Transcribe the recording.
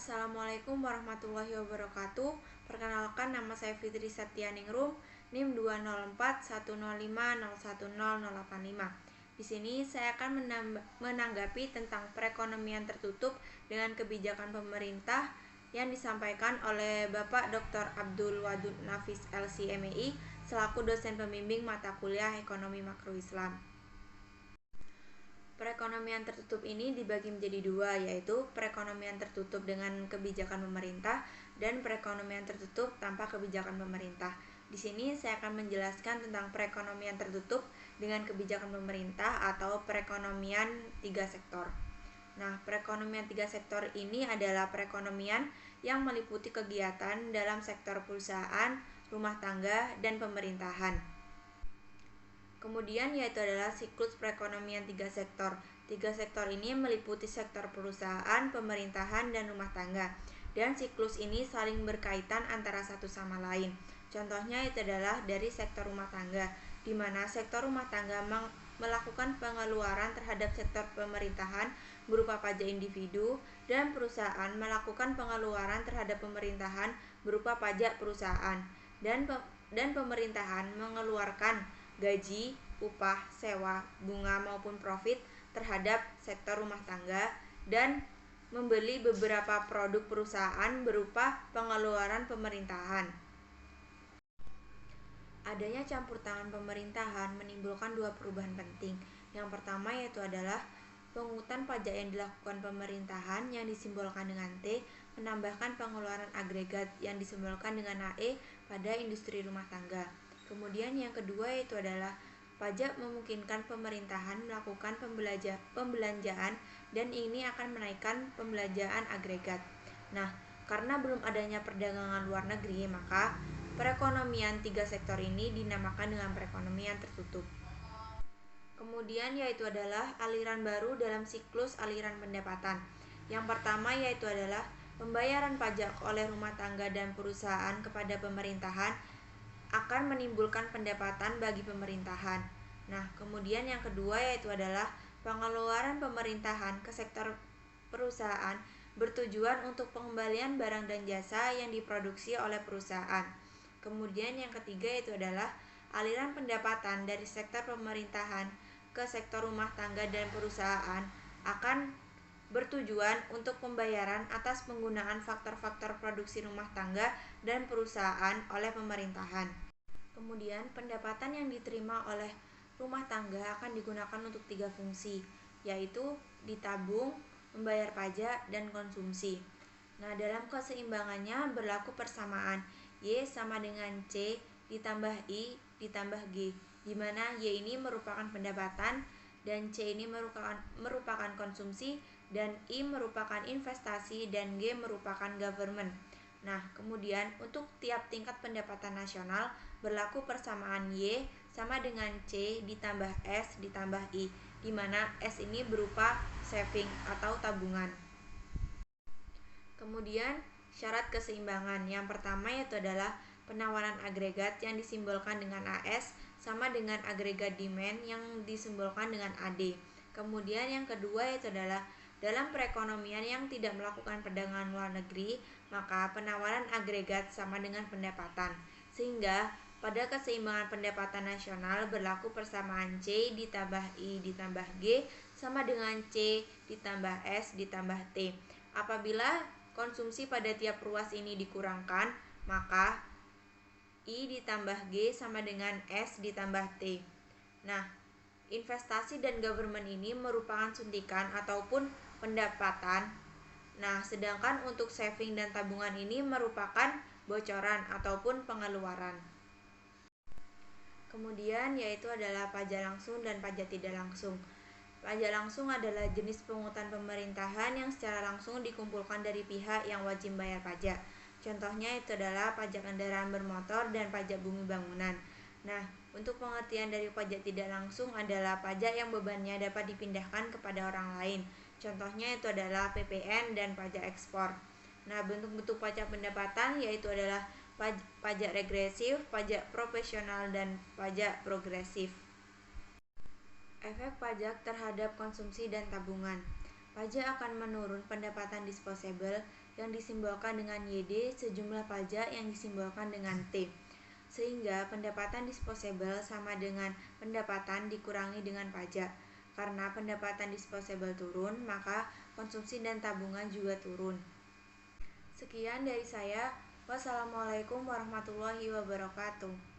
Assalamualaikum warahmatullahi wabarakatuh. Perkenalkan, nama saya Fitri Septianingrum, NIM 20410501085. Di sini saya akan menanggapi tentang perekonomian tertutup dengan kebijakan pemerintah yang disampaikan oleh Bapak Dr. Abdul Wadud Nafis LC.MEI selaku dosen pembimbing mata kuliah Ekonomi Makro Islam. Perekonomian tertutup ini dibagi menjadi dua, yaitu perekonomian tertutup dengan kebijakan pemerintah dan perekonomian tertutup tanpa kebijakan pemerintah. Di sini saya akan menjelaskan tentang perekonomian tertutup dengan kebijakan pemerintah atau perekonomian tiga sektor. Nah, perekonomian tiga sektor ini adalah perekonomian yang meliputi kegiatan dalam sektor perusahaan, rumah tangga, dan pemerintahan. Kemudian yaitu adalah siklus perekonomian tiga sektor. Tiga sektor ini meliputi sektor perusahaan, pemerintahan, dan rumah tangga. Dan siklus ini saling berkaitan antara satu sama lain. Contohnya itu adalah dari sektor rumah tangga, di mana sektor rumah tangga melakukan pengeluaran terhadap sektor pemerintahan berupa pajak individu, dan perusahaan melakukan pengeluaran terhadap pemerintahan berupa pajak perusahaan, dan pemerintahan mengeluarkan gaji, upah, sewa, bunga maupun profit terhadap sektor rumah tangga dan membeli beberapa produk perusahaan berupa pengeluaran pemerintahan. Adanya campur tangan pemerintahan menimbulkan dua perubahan penting. Yang pertama yaitu adalah pungutan pajak yang dilakukan pemerintahan yang disimbolkan dengan T menambahkan pengeluaran agregat yang disimbolkan dengan AE pada industri rumah tangga. Kemudian yang kedua yaitu adalah pajak memungkinkan pemerintahan melakukan pembelanjaan dan ini akan menaikkan pembelanjaan agregat. Nah, karena belum adanya perdagangan luar negeri, maka perekonomian tiga sektor ini dinamakan dengan perekonomian tertutup. Kemudian yaitu adalah aliran baru dalam siklus aliran pendapatan. Yang pertama yaitu adalah pembayaran pajak oleh rumah tangga dan perusahaan kepada pemerintahan akan menimbulkan pendapatan bagi pemerintahan. Nah, kemudian yang kedua yaitu adalah pengeluaran pemerintahan ke sektor perusahaan bertujuan untuk pengembalian barang dan jasa yang diproduksi oleh perusahaan. Kemudian yang ketiga yaitu adalah aliran pendapatan dari sektor pemerintahan ke sektor rumah tangga dan perusahaan akan bertujuan untuk pembayaran atas penggunaan faktor-faktor produksi rumah tangga dan perusahaan oleh pemerintahan. Kemudian pendapatan yang diterima oleh rumah tangga akan digunakan untuk tiga fungsi, yaitu ditabung, membayar pajak, dan konsumsi. Nah, dalam keseimbangannya berlaku persamaan Y sama dengan C ditambah I ditambah G, di mana Y ini merupakan pendapatan dan C ini merupakan konsumsi dan I merupakan investasi dan G merupakan government. Nah, kemudian untuk tiap tingkat pendapatan nasional berlaku persamaan Y sama dengan C ditambah S ditambah I, di mana S ini berupa saving atau tabungan. Kemudian syarat keseimbangan yang pertama yaitu adalah penawaran agregat yang disimbolkan dengan AS sama dengan agregat demand yang disimbolkan dengan AD. Kemudian yang kedua yaitu adalah dalam perekonomian yang tidak melakukan perdagangan luar negeri, maka penawaran agregat sama dengan pendapatan. Sehingga pada keseimbangan pendapatan nasional berlaku persamaan C ditambah I ditambah G sama dengan C ditambah S ditambah T. Apabila konsumsi pada tiap ruas ini dikurangkan, maka I ditambah G sama dengan S ditambah T. Nah, investasi dan government ini merupakan suntikan ataupun pendapatan. Nah, sedangkan untuk saving dan tabungan ini merupakan bocoran ataupun pengeluaran. Kemudian yaitu adalah pajak langsung dan pajak tidak langsung. Pajak langsung adalah jenis pungutan pemerintahan yang secara langsung dikumpulkan dari pihak yang wajib bayar pajak. Contohnya itu adalah pajak kendaraan bermotor dan pajak bumi bangunan. Nah, untuk pengertian dari pajak tidak langsung adalah pajak yang bebannya dapat dipindahkan kepada orang lain. Contohnya itu adalah PPN dan pajak ekspor. Nah, bentuk-bentuk pajak pendapatan yaitu adalah pajak regresif, pajak proporsional, dan pajak progresif. Efek pajak terhadap konsumsi dan tabungan. pajak akan menurun pendapatan disposable yang disimbolkan dengan YD sejumlah pajak yang disimbolkan dengan T. Sehingga pendapatan disposable sama dengan pendapatan dikurangi dengan pajak. Karena pendapatan disposable turun, maka konsumsi dan tabungan juga turun. Sekian dari saya. Wassalamualaikum warahmatullahi wabarakatuh.